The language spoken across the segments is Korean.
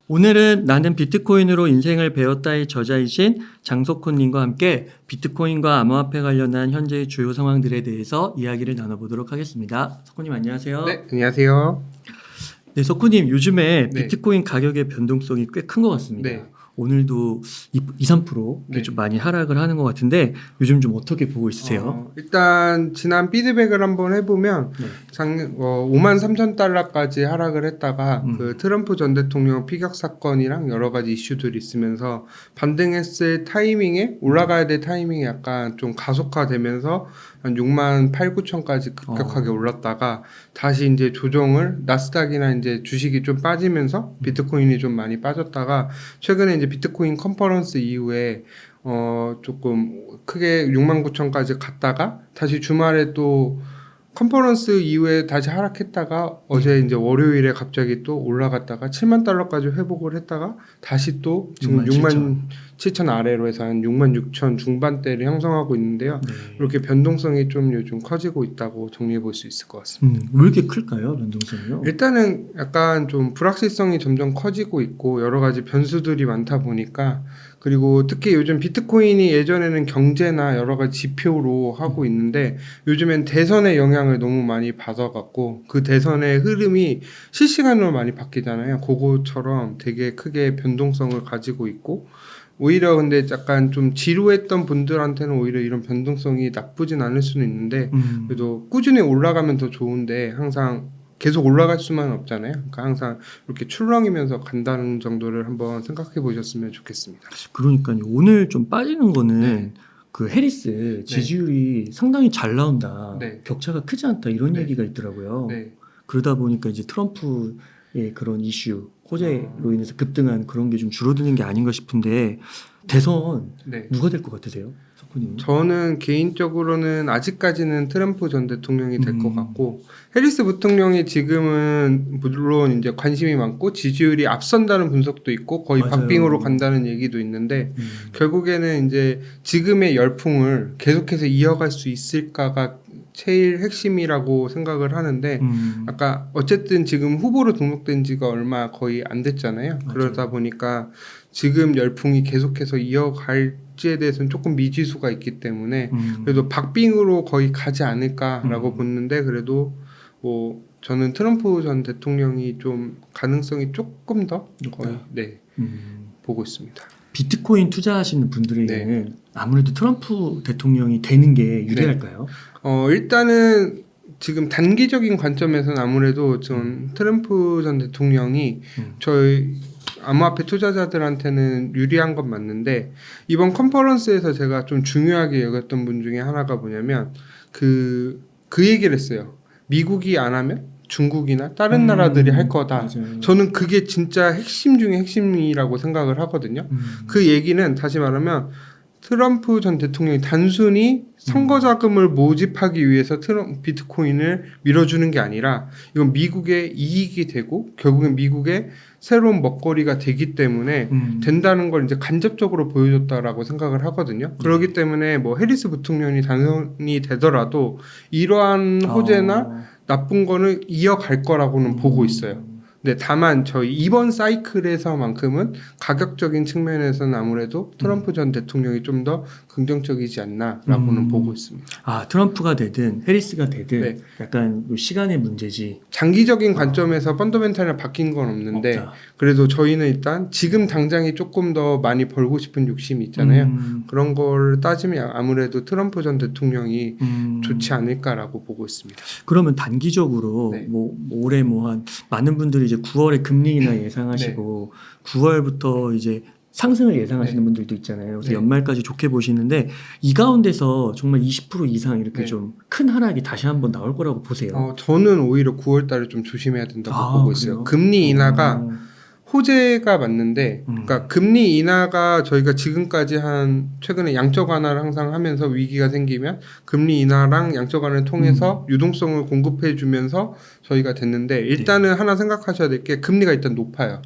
오늘은 나는 비트코인으로 인생을 배웠다의 저자이신 장석훈님과 함께 비트코인과 암호화폐 관련한 현재의 주요 상황들에 대해서 이야기를 나눠보도록 하겠습니다. 석훈님 안녕하세요. 네, 안녕하세요. 네, 석훈님 요즘에 네. 비트코인 가격의 변동성이 꽤 큰 것 같습니다. 네. 오늘도 3% 네. 좀 많이 하락을 하는 것 같은데 요즘 좀 어떻게 보고 있으세요? 일단 지난 피드백을 한번 해보면 네. 53,000달러까지 하락을 했다가 그 트럼프 전 대통령 피격 사건이랑 여러 가지 이슈들이 있으면서 반등했을 타이밍에 올라가야 될 타이밍이 약간 좀 가속화되면서 한 6만 8, 9천까지 급격하게 올랐다가 다시 이제 조정을 나스닥이나 이제 주식이 좀 빠지면서 비트코인이 좀 많이 빠졌다가 최근에 이제 비트코인 컨퍼런스 이후에 조금 크게 6만 9천까지 갔다가 다시 주말에 또 컨퍼런스 이후에 다시 하락했다가 어제 이제 월요일에 갑자기 또 올라갔다가 7만 달러까지 회복을 했다가 다시 또 지금 6만 7천 아래로 해서 한 6만 6천 중반대를 형성하고 있는데요. 네. 이렇게 변동성이 좀 요즘 커지고 있다고 정리해 볼 수 있을 것 같습니다. 왜 이렇게 클까요, 변동성이요? 일단은 약간 좀 불확실성이 점점 커지고 있고 여러 가지 변수들이 많다 보니까 그리고 특히 요즘 비트코인이 예전에는 경제나 여러 가지 지표로 하고 있는데 요즘엔 대선의 영향을 너무 많이 받아갖고 그 대선의 흐름이 실시간으로 많이 바뀌잖아요. 그거처럼 되게 크게 변동성을 가지고 있고 오히려 근데 약간 좀 지루했던 분들한테는 오히려 이런 변동성이 나쁘진 않을 수는 있는데 그래도 꾸준히 올라가면 더 좋은데 항상 계속 올라갈 수만 없잖아요. 그러니까 항상 이렇게 출렁이면서 간다는 정도를 한번 생각해 보셨으면 좋겠습니다. 그러니까요. 오늘 좀 빠지는 거는 네. 그 해리스 지지율이 상당히 잘 나온다. 네. 격차가 크지 않다. 이런 네. 얘기가 있더라고요. 네. 그러다 보니까 이제 트럼프의 그런 이슈, 호재로 인해서 급등한 그런 게 좀 줄어드는 게 아닌가 싶은데 대선 네. 누가 될 것 같으세요? 석훈님? 저는 개인적으로는 아직까지는 트럼프 전 대통령이 될 것 같고 해리스 부통령이 지금은 물론 이제 관심이 많고 지지율이 앞선다는 분석도 있고 거의 맞아요. 박빙으로 간다는 얘기도 있는데 결국에는 이제 지금의 열풍을 계속해서 이어갈 수 있을까가 제일 핵심이라고 생각을 하는데 아까 어쨌든 지금 후보로 등록된 지가 얼마 거의 안 됐잖아요. 맞아요. 그러다 보니까 지금 열풍이 계속해서 이어갈지에 대해서는 조금 미지수가 있기 때문에 그래도 박빙으로 거의 가지 않을까라고 보는데 그래도 뭐 저는 트럼프 전 대통령이 좀 가능성이 조금 더 거의 보고 있습니다. 비트코인 투자하시는 분들에게는 아무래도 트럼프 대통령이 되는 게 유리할까요? 일단은 지금 단기적인 관점에서는 아무래도 좀 트럼프 전 대통령이 저희 암호화폐 투자자들한테는 유리한 건 맞는데 이번 컨퍼런스에서 제가 좀 중요하게 여겼던 분 중에 하나가 뭐냐면 그 얘기를 했어요. 미국이 안 하면 중국이나 다른 나라들이 할 거다. 맞아요. 저는 그게 진짜 핵심 중에 핵심이라고 생각을 하거든요. 그 얘기는 다시 말하면 트럼프 전 대통령이 단순히 선거 자금을 모집하기 위해서 비트코인을 밀어주는 게 아니라 이건 미국의 이익이 되고 결국엔 미국의 새로운 먹거리가 되기 때문에 된다는 걸 이제 간접적으로 보여줬다라고 생각을 하거든요. 그렇기 때문에 뭐 해리스 부통령이 당선이 되더라도 이러한 호재나 나쁜 거는 이어갈 거라고는 보고 있어요. 네, 다만 저희 이번 사이클에서만큼은 가격적인 측면에서는 아무래도 트럼프 전 대통령이 좀 더 긍정적이지 않나라고는 보고 있습니다. 아, 트럼프가 되든 해리스가 되든 약간 시간의 문제지. 장기적인 관점에서 펀더멘탈이 바뀐 건 없는데 없다. 그래도 저희는 일단 지금 당장이 조금 더 많이 벌고 싶은 욕심이 있잖아요. 그런 걸 따지면 아무래도 트럼프 전 대통령이 좋지 않을까라고 보고 있습니다. 그러면 단기적으로 뭐 올해 뭐 한 많은 분들이 이제 9월에 금리 인하 예상하시고 9월부터 이제 상승을 예상하시는 분들도 있잖아요. 그래서 연말까지 좋게 보시는데 이 가운데서 정말 20% 이상 이렇게 좀 큰 하락이 다시 한번 나올 거라고 보세요. 저는 오히려 9월 달에 좀 조심해야 된다고 보고 있어요. 금리 인하가 호재가 맞는데 그러니까 금리 인하가 저희가 지금까지 한 최근에 양적 완화를 항상 하면서 위기가 생기면 금리 인하랑 양적 완화를 통해서 유동성을 공급해 주면서 저희가 됐는데 일단은 하나 생각하셔야 될 게 금리가 일단 높아요.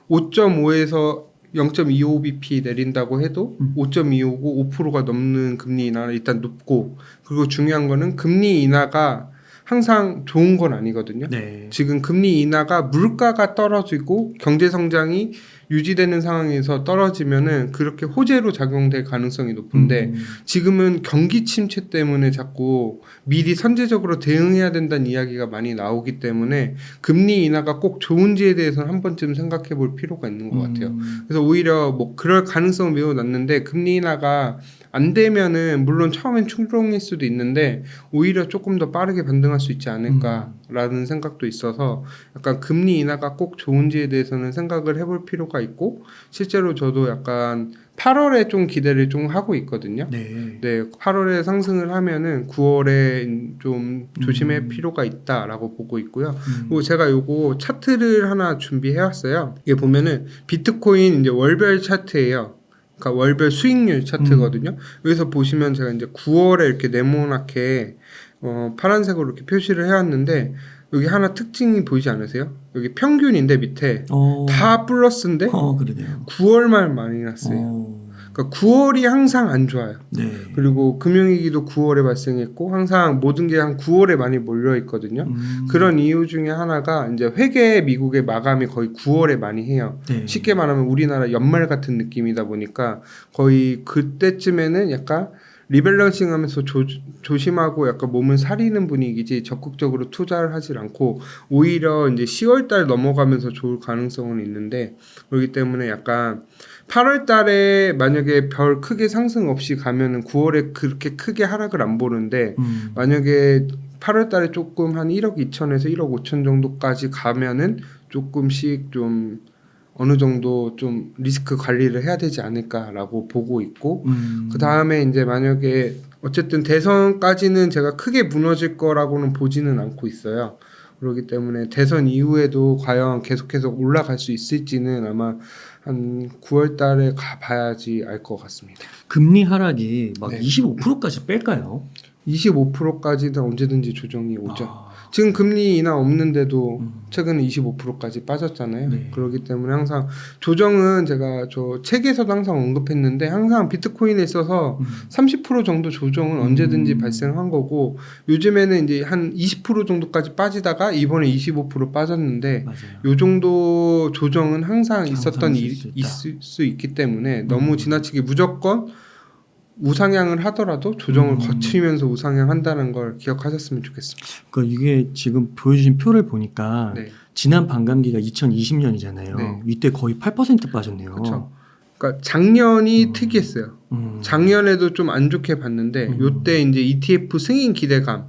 5.5에서 0.25bp 내린다고 해도 5.25고 5%가 넘는 금리 인하는 일단 높고 그리고 중요한 거는 금리 인하가 항상 좋은 건 아니거든요. 네. 지금 금리 인하가 물가가 떨어지고 경제 성장이 유지되는 상황에서 떨어지면은 그렇게 호재로 작용될 가능성이 높은데 지금은 경기 침체 때문에 자꾸 미리 선제적으로 대응해야 된다는 이야기가 많이 나오기 때문에 금리 인하가 꼭 좋은지에 대해서는 한 번쯤 생각해 볼 필요가 있는 것 같아요. 그래서 오히려 뭐 그럴 가능성은 매우 낮는데 금리 인하가 안 되면은 물론 처음엔 충동일 수도 있는데 오히려 조금 더 빠르게 반등할 수 있지 않을까라는 생각도 있어서 약간 금리 인하가 꼭 좋은지에 대해서는 생각을 해볼 필요가 있고 실제로 저도 약간 8월에 좀 기대를 좀 하고 있거든요. 네. 네, 8월에 상승을 하면은 9월에 좀 조심할 필요가 있다라고 보고 있고요. 그리고 제가 요거 차트를 하나 준비해 왔어요. 이게 보면은 비트코인 이제 월별 차트예요. 그러니까 월별 수익률 차트거든요. 여기서 보시면 제가 이제 9월에 이렇게 네모나게 파란색으로 이렇게 표시를 해왔는데 여기 하나 특징이 보이지 않으세요? 여기 평균인데 밑에 다 플러스인데 그러네요. 9월만 마이너스예요. 그러니까 9월이 항상 안 좋아요. 네. 그리고 금융위기도 9월에 발생했고 항상 모든 게 한 9월에 많이 몰려 있거든요. 그런 이유 중에 하나가 이제 회계 미국의 마감이 거의 9월에 많이 해요. 네. 쉽게 말하면 우리나라 연말 같은 느낌이다 보니까 거의 그때쯤에는 약간 리밸런싱 하면서 조심하고 약간 몸을 사리는 분위기지 적극적으로 투자를 하질 않고 오히려 이제 10월 달 넘어가면서 좋을 가능성은 있는데 그렇기 때문에 약간 8월 달에 만약에 별 크게 상승 없이 가면은 9월에 그렇게 크게 하락을 안 보는데 만약에 8월 달에 조금 한 1억 2천에서 1억 5천 정도까지 가면은 조금씩 좀 어느 정도 좀 리스크 관리를 해야 되지 않을까라고 보고 있고 그 다음에 이제 만약에 어쨌든 대선까지는 제가 크게 무너질 거라고는 보지는 않고 있어요. 그렇기 때문에 대선 이후에도 과연 계속해서 올라갈 수 있을지는 아마 한 9월 달에 가봐야지 알 것 같습니다. 금리 하락이 막 네. 25%까지 뺄까요? 25%까지는 언제든지 조정이 오죠. 지금 금리 인하 없는데도 최근에 25%까지 빠졌잖아요. 네. 그렇기 때문에 항상 조정은 제가 저 책에서도 항상 언급했는데 항상 비트코인에 있어서 30% 정도 조정은 언제든지 발생한 거고 요즘에는 이제 한 20% 정도까지 빠지다가 이번에 25% 빠졌는데 맞아요. 요 정도 조정은 항상 있었던 있을 수 있기 때문에 너무 지나치게 무조건 우상향을 하더라도 조정을 거치면서 우상향한다는 걸 기억하셨으면 좋겠습니다. 그러니까 이게 지금 보여주신 표를 보니까 네. 지난 반감기가 2020년이잖아요. 네. 이때 거의 8% 빠졌네요. 그렇죠. 그러니까 작년이 특이했어요. 작년에도 좀 안 좋게 봤는데 요때 이제 ETF 승인 기대감,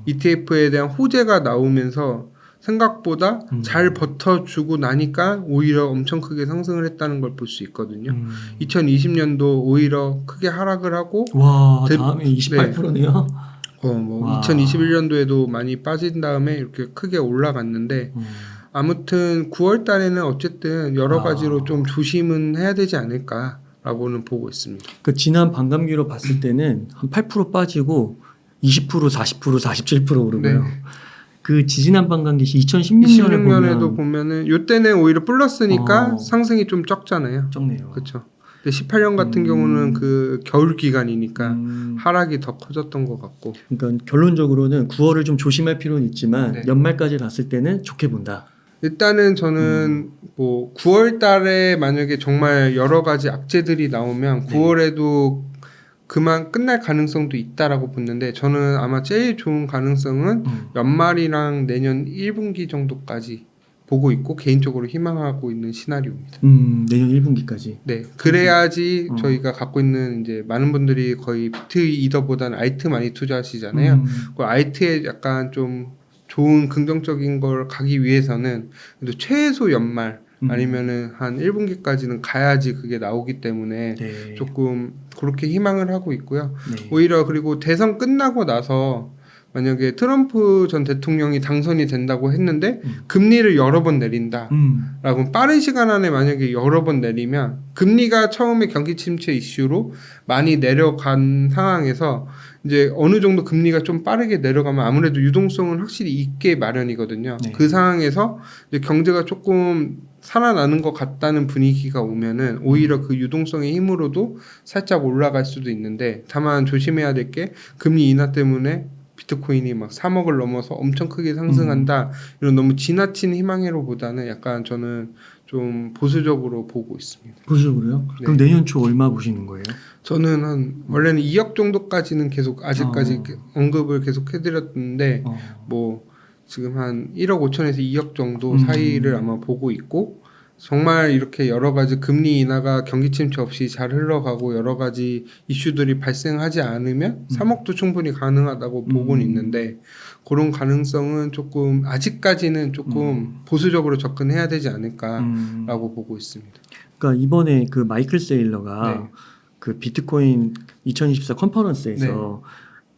ETF에 대한 호재가 나오면서 생각보다 잘 버텨주고 나니까 오히려 엄청 크게 상승을 했다는 걸 볼 수 있거든요. 2020년도 오히려 크게 하락을 하고 와 다음에 28%네요. 뭐 2021년도에도 많이 빠진 다음에 이렇게 크게 올라갔는데 아무튼 9월 달에는 어쨌든 여러 가지로 좀 조심은 해야 되지 않을까라고는 보고 있습니다. 그 지난 반감기로 봤을 때는 한 8% 빠지고 20%, 40%, 47% 오르고요. 네. 그 지지난 반감기 2016년에도 보면은 요때는 오히려 플러스니까 상승이 좀 적잖아요. 적네요. 그렇죠. 근데 18년 같은 경우는 그 겨울 기간이니까 하락이 더 커졌던 것 같고. 그러니까 결론적으로는 9월을 좀 조심할 필요는 있지만 네. 연말까지 갔을 때는 좋게 본다. 일단은 저는 뭐 9월 달에 만약에 정말 여러 가지 악재들이 나오면 9월에도 그만 끝날 가능성도 있다라고 보는데 저는 아마 제일 좋은 가능성은 연말이랑 내년 1분기 정도까지 보고 있고 개인적으로 희망하고 있는 시나리오입니다. 내년 1분기까지. 네, 그래야지 저희가 갖고 있는 이제 많은 분들이 거의 비트 이더보다는 알트 많이 투자하시잖아요. 그 알트에 약간 좀 좋은 긍정적인 걸 가기 위해서는 그래도 최소 연말 아니면은 한 1분기까지는 가야지 그게 나오기 때문에 네. 조금 그렇게 희망을 하고 있고요. 네. 오히려 그리고 대선 끝나고 나서 만약에 트럼프 전 대통령이 당선이 된다고 했는데 금리를 여러 번 내린다라고 빠른 시간 안에 만약에 여러 번 내리면 금리가 처음에 경기 침체 이슈로 많이 내려간 상황에서 이제 어느 정도 금리가 좀 빠르게 내려가면 아무래도 유동성은 확실히 있게 마련이거든요. 네. 그 상황에서 이제 경제가 조금 살아나는 것 같다는 분위기가 오면은 오히려 그 유동성의 힘으로도 살짝 올라갈 수도 있는데 다만 조심해야 될 게 금리 인하 때문에 비트코인이 막 3억을 넘어서 엄청 크게 상승한다 이런 너무 지나친 희망회로보다는 약간 저는 좀 보수적으로 보고 있습니다. 보수적으로요? 네. 그럼 내년 초 얼마 보시는 거예요? 저는 원래는 2억 정도까지는 계속 아직까지 언급을 계속 해드렸는데 뭐 지금 한 1억 5천에서 2억 정도 사이를 아마 보고 있고 정말 이렇게 여러 가지 금리 인하가 경기 침체 없이 잘 흘러가고 여러 가지 이슈들이 발생하지 않으면 3억도 충분히 가능하다고 보고는 있는데 그런 가능성은 조금 아직까지는 조금 보수적으로 접근해야 되지 않을까라고 보고 있습니다. 그러니까 이번에 그 마이클 세일러가 네. 그 비트코인 2024 컨퍼런스에서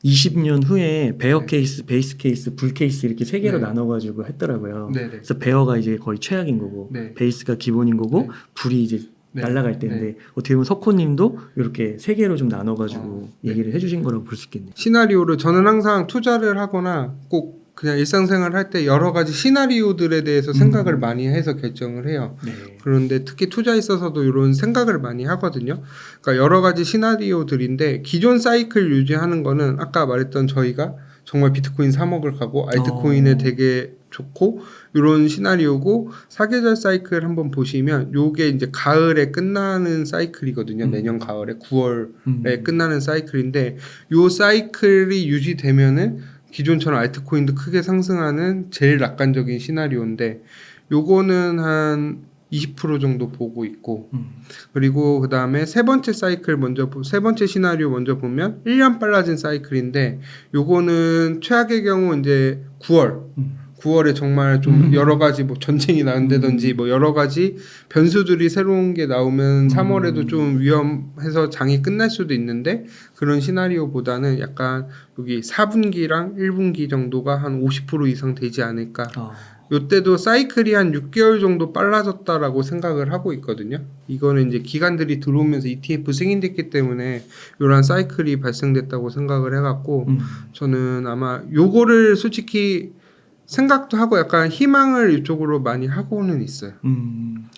20년 후에 베어 네. 케이스, 베이스 케이스, 불 케이스 이렇게 세 개로 네. 나눠가지고 했더라고요. 네네. 그래서 베어가 이제 거의 최악인 거고, 네. 베이스가 기본인 거고, 네. 불이 이제 네. 날아갈 때인데 네. 어떻게 보면 석호님도 이렇게 세 개로 좀 나눠가지고 네. 얘기를 해주신 거라고 볼 수 있겠네요. 시나리오를 저는 항상 투자를 하거나 꼭 그냥 일상생활 할 때 여러 가지 시나리오들에 대해서 생각을 많이 해서 결정을 해요. 네. 그런데 특히 투자에 있어서도 이런 생각을 많이 하거든요. 그러니까 여러 가지 시나리오들인데 기존 사이클 유지하는 거는 아까 말했던 저희가 정말 비트코인 3억을 가고 알트코인에 되게 좋고 이런 시나리오고 사계절 사이클 한번 보시면 요게 이제 가을에 끝나는 사이클이거든요. 내년 가을에 9월에 끝나는 사이클인데 요 사이클이 유지되면은 기존처럼 알트코인도 크게 상승하는 제일 낙관적인 시나리오인데 요거는 한 20% 정도 보고 있고 그리고 그 다음에 세 번째 사이클 세 번째 시나리오 먼저 보면 1년 빨라진 사이클인데 요거는 최악의 경우 이제 9월에 정말 좀 여러 가지 뭐 전쟁이 나온다든지 뭐 여러 가지 변수들이 새로운 게 나오면 3월에도 좀 위험해서 장이 끝날 수도 있는데 그런 시나리오보다는 약간 여기 4분기랑 1분기 정도가 한 50% 이상 되지 않을까. 요때도 사이클이 한 6개월 정도 빨라졌다라고 생각을 하고 있거든요. 이거는 이제 기관들이 들어오면서 ETF 승인됐기 때문에 이런 사이클이 발생됐다고 생각을 해갖고 저는 아마 요거를 솔직히 생각도 하고 약간 희망을 이쪽으로 많이 하고는 있어요.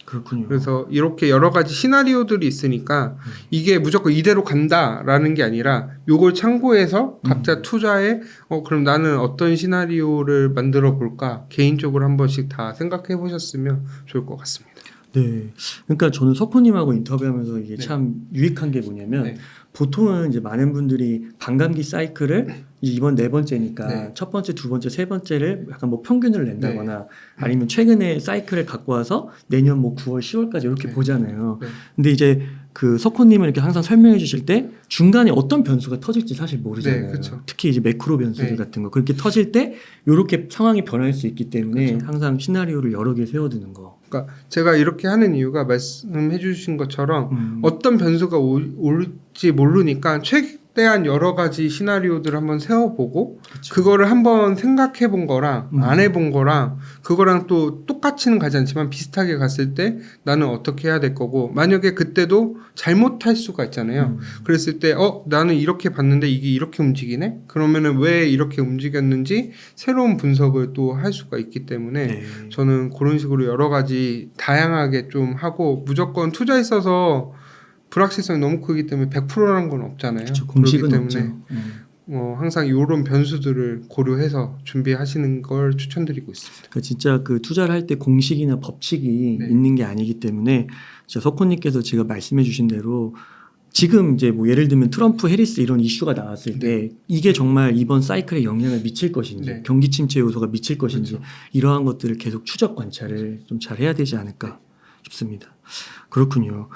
그렇군요. 그래서 이렇게 여러 가지 시나리오들이 있으니까 이게 무조건 이대로 간다라는 게 아니라 요걸 참고해서 각자 투자에 그럼 나는 어떤 시나리오를 만들어 볼까 개인적으로 한 번씩 다 생각해 보셨으면 좋을 것 같습니다. 네. 그러니까 저는 석호님하고 인터뷰하면서 이게 네. 참 유익한 게 뭐냐면 네. 보통은 이제 많은 분들이 반감기 사이클을 이제 이번 네 번째니까 네. 첫 번째, 두 번째, 세 번째를 약간 뭐 평균을 낸다거나 아니면 최근에 사이클을 갖고 와서 내년 뭐 9월, 10월까지 이렇게 네. 보잖아요. 네. 근데 이제 그 석호님은 이렇게 항상 설명해 주실 때 중간에 어떤 변수가 터질지 사실 모르잖아요. 네, 그쵸. 특히 이제 매크로 변수들 네. 같은 거 그렇게 터질 때 이렇게 상황이 변할 수 있기 때문에 그쵸. 항상 시나리오를 여러 개 세워두는 거. 그러니까 제가 이렇게 하는 이유가 말씀해 주신 것처럼 어떤 변수가 올지 모르니까 최대한 여러 가지 시나리오들을 한번 세워보고 그쵸. 그거를 한번 생각해 본 거랑 안 해본 거랑 그거랑 또 똑같이는 가지 않지만 비슷하게 갔을 때 나는 어떻게 해야 될 거고 만약에 그때도 잘못할 수가 있잖아요. 그랬을 때 나는 이렇게 봤는데 이게 이렇게 움직이네? 그러면은 왜 이렇게 움직였는지 새로운 분석을 또 할 수가 있기 때문에 네. 저는 그런 식으로 여러 가지 다양하게 좀 하고 무조건 투자에 있어서 불확실성이 너무 크기 때문에 100%라는 건 없잖아요. 그쵸, 공식은 그렇기 때문에 없죠. 항상 이런 변수들을 고려해서 준비하시는 걸 추천드리고 있습니다. 그러니까 진짜 그 투자를 할 때 공식이나 법칙이 네. 있는 게 아니기 때문에 진짜 석호님께서 제가 말씀해주신 대로 지금 이제 뭐 예를 들면 트럼프, 해리스 이런 이슈가 나왔을 때 이게 정말 이번 사이클에 영향을 미칠 것인지 네. 경기 침체 요소가 미칠 것인지 그렇죠. 이러한 것들을 계속 추적 관찰을 좀 잘 해야 되지 않을까 싶습니다. 그렇군요.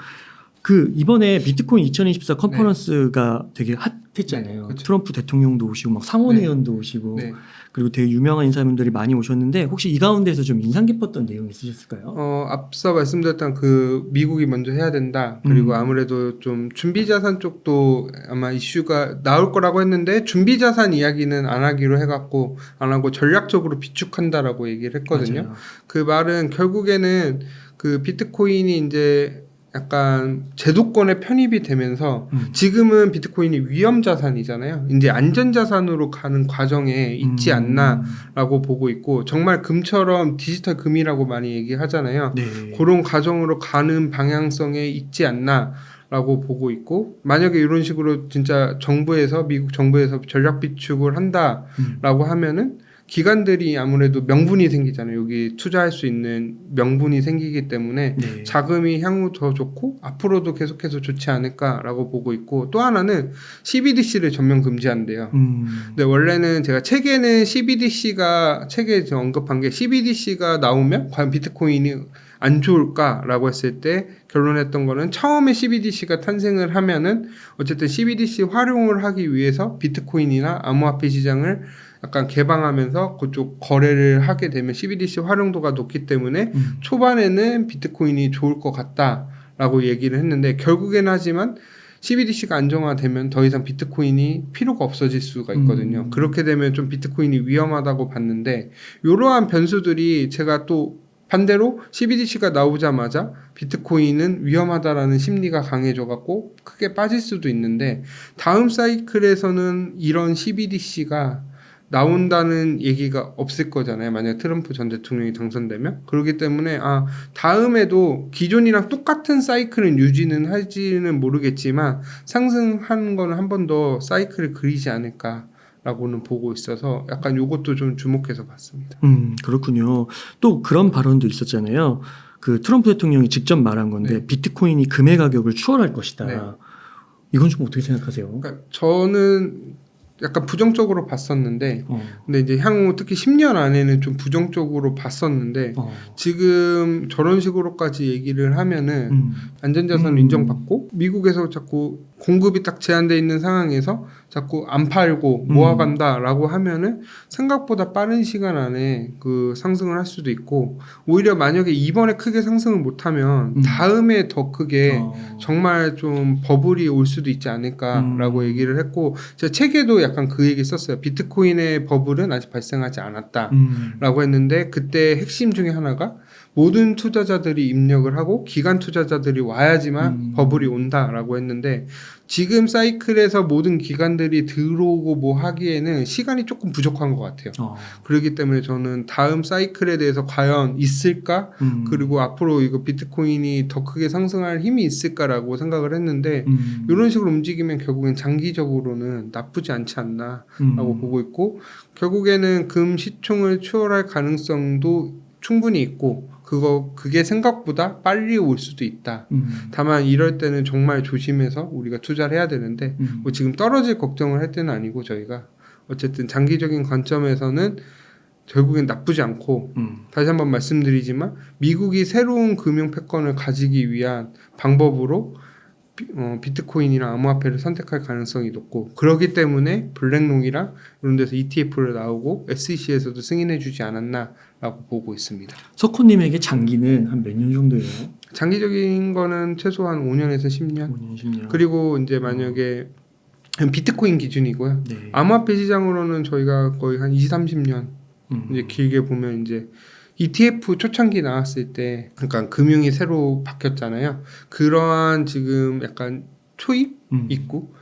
그 이번에 비트코인 2024 컨퍼런스가 되게 핫했잖아요. 네, 그렇죠. 트럼프 대통령도 오시고 막 상원 네. 의원도 오시고 네. 그리고 되게 유명한 인사분들이 많이 오셨는데 혹시 이 가운데서 좀 인상 깊었던 내용 있으셨을까요? 앞서 말씀드렸던 그 미국이 먼저 해야 된다. 그리고 아무래도 좀 준비자산 쪽도 아마 이슈가 나올 거라고 했는데 준비자산 이야기는 안 하기로 해갖고 안 하고 전략적으로 비축한다라고 얘기를 했거든요. 맞아요. 그 말은 결국에는 그 비트코인이 이제 약간 제도권에 편입이 되면서 지금은 비트코인이 위험 자산이잖아요. 이제 안전 자산으로 가는 과정에 있지 않나라고 보고 있고 정말 금처럼 디지털 금이라고 많이 얘기하잖아요. 네. 그런 과정으로 가는 방향성에 있지 않나라고 라고 보고 있고, 만약에 이런 식으로 진짜 미국 정부에서 전략 비축을 한다라고 하면은 기관들이 아무래도 명분이 생기잖아요. 여기 투자할 수 있는 명분이 생기기 때문에 네. 자금이 향후 더 좋고 앞으로도 계속해서 좋지 않을까라고 보고 있고, 또 하나는 CBDC를 전면 금지한대요. 근데 원래는 제가 책에 제가 언급한 게 CBDC가 나오면 과연 비트코인이 안 좋을까라고 했을 때 결론했던 거는, 처음에 CBDC가 탄생을 하면은 어쨌든 CBDC 활용을 하기 위해서 비트코인이나 암호화폐 시장을 약간 개방하면서 그쪽 거래를 하게 되면 CBDC 활용도가 높기 때문에 초반에는 비트코인이 좋을 것 같다라고 얘기를 했는데, 결국에는 하지만 CBDC가 안정화되면 더 이상 비트코인이 필요가 없어질 수가 있거든요. 그렇게 되면 좀 비트코인이 위험하다고 봤는데, 이러한 변수들이 제가 또 반대로 CBDC가 나오자마자 비트코인은 위험하다라는 심리가 강해져갖고 크게 빠질 수도 있는데, 다음 사이클에서는 이런 CBDC가 나온다는 얘기가 없을 거잖아요. 만약 트럼프 전 대통령이 당선되면. 그렇기 때문에 다음에도 기존이랑 똑같은 사이클은 유지는 할지는 모르겠지만 상승하는 거는 한 번 더 사이클을 그리지 않을까라고는 보고 있어서 약간 요것도 좀 주목해서 봤습니다. 그렇군요. 또 그런 발언도 있었잖아요. 그 트럼프 대통령이 직접 말한 건데, 네. 비트코인이 금의 가격을 추월할 것이다. 네. 이건 좀 어떻게 생각하세요? 그러니까 저는 약간 부정적으로 봤었는데, 근데 이제 향후 특히 10년 안에는 좀 부정적으로 봤었는데, 지금 저런 식으로까지 얘기를 하면은 안전자산 인정받고 미국에서 자꾸 공급이 딱 제한돼 있는 상황에서 자꾸 안 팔고 모아간다라고 하면은 생각보다 빠른 시간 안에 그 상승을 할 수도 있고, 오히려 만약에 이번에 크게 상승을 못하면 다음에 더 크게 정말 좀 버블이 올 수도 있지 않을까라고 얘기를 했고, 제가 책에도 약간 그 얘기 썼어요. 비트코인의 버블은 아직 발생하지 않았다라고 했는데, 그때 핵심 중에 하나가 모든 투자자들이 입력을 하고 기관 투자자들이 와야지만 버블이 온다라고 했는데, 지금 사이클에서 모든 기관들이 들어오고 뭐 하기에는 시간이 조금 부족한 것 같아요. 그렇기 때문에 저는 다음 사이클에 대해서 과연 있을까? 그리고 앞으로 이거 비트코인이 더 크게 상승할 힘이 있을까라고 생각을 했는데, 이런 식으로 움직이면 결국엔 장기적으로는 나쁘지 않지 않나라고 보고 있고, 결국에는 금 시총을 추월할 가능성도 충분히 있고, 그게 생각보다 빨리 올 수도 있다. 다만 이럴 때는 정말 조심해서 우리가 투자를 해야 되는데, 뭐 지금 떨어질 걱정을 할 때는 아니고, 저희가 어쨌든 장기적인 관점에서는 결국엔 나쁘지 않고, 다시 한번 말씀드리지만 미국이 새로운 금융 패권을 가지기 위한 방법으로 비트코인이나 암호화폐를 선택할 가능성이 높고, 그렇기 때문에 블랙록이랑 이런 데서 ETF를 나오고 SEC에서도 승인해주지 않았나라고 보고 있습니다. 석호님에게 장기는 한 몇 년 정도예요? 장기적인 거는 최소한 5년에서 10년. 5년, 10년. 그리고 이제 만약에 비트코인 기준이고요. 네. 암호화폐 시장으로는 저희가 거의 한 20, 30년 이제 길게 보면, 이제 ETF 초창기 나왔을 때, 그러니까 금융이 새로 바뀌었잖아요. 그러한 지금 약간 초입 있고,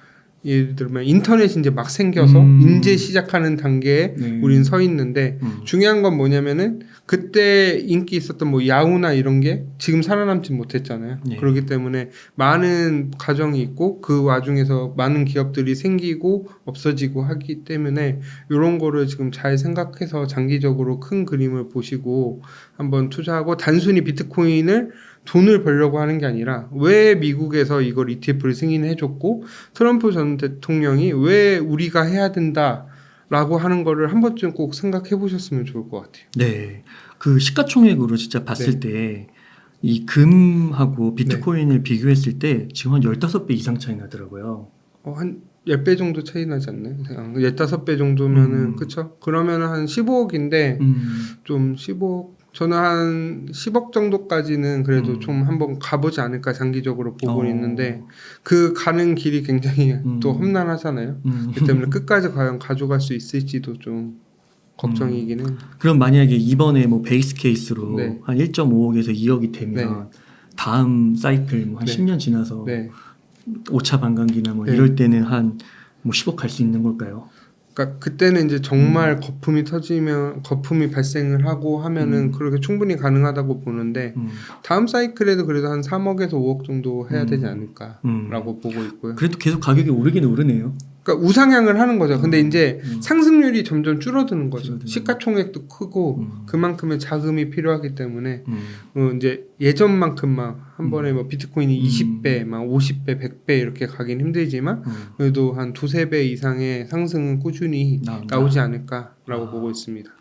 예를 들면 인터넷이 이제 막 생겨서 이제 시작하는 단계에 우린 서 있는데, 중요한 건 뭐냐면은 그때 인기 있었던 뭐 야후나 이런 게 지금 살아남지 못했잖아요. 네. 그렇기 때문에 많은 과정이 있고, 그 와중에서 많은 기업들이 생기고 없어지고 하기 때문에 이런 거를 지금 잘 생각해서 장기적으로 큰 그림을 보시고 한번 투자하고, 단순히 비트코인을 돈을 벌려고 하는 게 아니라 왜 미국에서 이걸 ETF를 승인해줬고 트럼프 전 대통령이 왜 우리가 해야 된다라고 하는 거를 한 번쯤 꼭 생각해 보셨으면 좋을 것 같아요. 네, 그 시가총액으로 진짜 봤을 때 이 금하고 비트코인을 비교했을 때 지금 한 15배 이상 차이 나더라고요. 한 10배 정도 차이 나지 않나요? 15배 정도면은 그쵸? 그러면은 한 15억인데 좀 15억, 저는 한 10억 정도까지는 그래도 좀 한번 가보지 않을까 장기적으로 보고 있는데, 그 가는 길이 굉장히 또 험난하잖아요. 그렇기 때문에 끝까지 과연 가져갈 수 있을지도 좀 걱정이긴 해요. 그럼 만약에 이번에 뭐 베이스 케이스로 네. 한 1.5억에서 2억이 되면 다음 사이클 뭐 한 10년 지나서 5차 반감기나 뭐 이럴 때는 한 뭐 10억 갈 수 있는 걸까요? 그러니까 그때는 이제 정말 거품이 발생을 하고 하면은 그렇게 충분히 가능하다고 보는데 다음 사이클에도 그래도 한 3억에서 5억 정도 해야 되지 않을까라고 보고 있고요. 그래도 계속 가격이 오르긴 오르네요. 그러니까 우상향을 하는 거죠. 근데 이제 상승률이 점점 줄어드는 거죠. 줄어드는 시가총액도 크고 그만큼의 자금이 필요하기 때문에 이제 예전만큼 막 한 번에 뭐 비트코인이 20배, 막 50배, 100배 이렇게 가긴 힘들지만 그래도 한 두세 배 이상의 상승은 꾸준히 나오지 않을까라고 보고 있습니다.